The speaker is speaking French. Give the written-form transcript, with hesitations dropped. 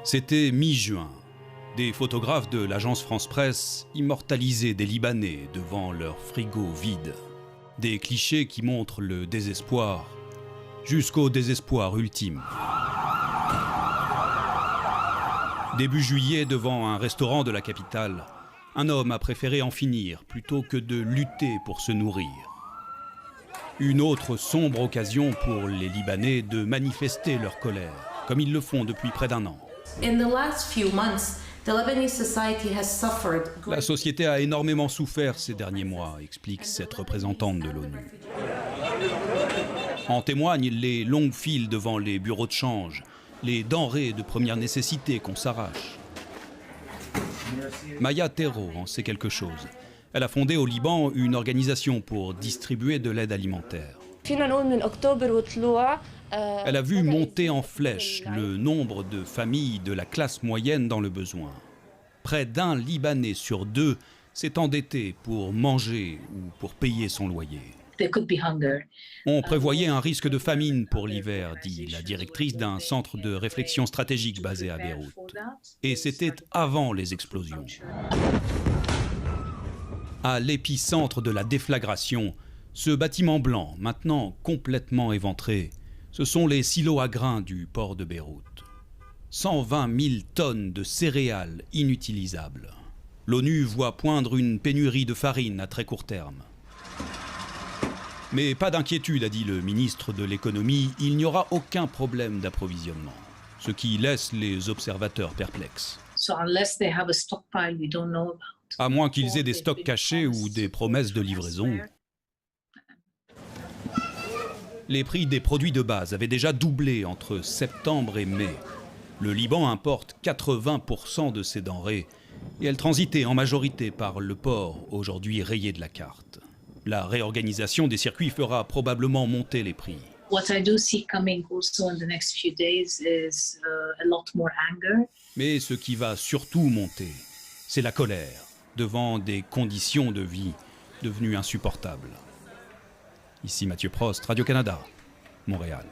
C'était mi-juin. Des photographes de l'agence France-Presse immortalisaient des Libanais devant leur frigo vide. Des clichés qui montrent le désespoir jusqu'au désespoir ultime. Début juillet, devant un restaurant de la capitale, un homme a préféré en finir plutôt que de lutter pour se nourrir. Une autre sombre occasion pour les Libanais de manifester leur colère, comme ils le font depuis près d'un an. La société a énormément souffert ces derniers mois, explique cette représentante de l'ONU. En témoignent les longues files devant les bureaux de change, les denrées de première nécessité qu'on s'arrache. Maya Tero en sait quelque chose. Elle a fondé au Liban une organisation pour distribuer de l'aide alimentaire. Elle a vu monter en flèche le nombre de familles de la classe moyenne dans le besoin. Près d'un Libanais sur deux s'est endetté pour manger ou pour payer son loyer. On prévoyait un risque de famine pour l'hiver, dit la directrice d'un centre de réflexion stratégique basé à Beyrouth. Et c'était avant les explosions. À l'épicentre de la déflagration, ce bâtiment blanc, maintenant complètement éventré, ce sont les silos à grains du port de Beyrouth. 120 000 tonnes de céréales inutilisables. L'ONU voit poindre une pénurie de farine à très court terme. Mais pas d'inquiétude, a dit le ministre de l'économie, il n'y aura aucun problème d'approvisionnement. Ce qui laisse les observateurs perplexes. À moins qu'ils aient des stocks cachés ou des promesses de livraison. Les prix des produits de base avaient déjà doublé entre septembre et mai. Le Liban importe 80% de ses denrées et elles transitaient en majorité par le port, aujourd'hui rayé de la carte. La réorganisation des circuits fera probablement monter les prix. Mais ce qui va surtout monter, c'est la colère devant des conditions de vie devenues insupportables. Ici Mathieu Prost, Radio-Canada, Montréal.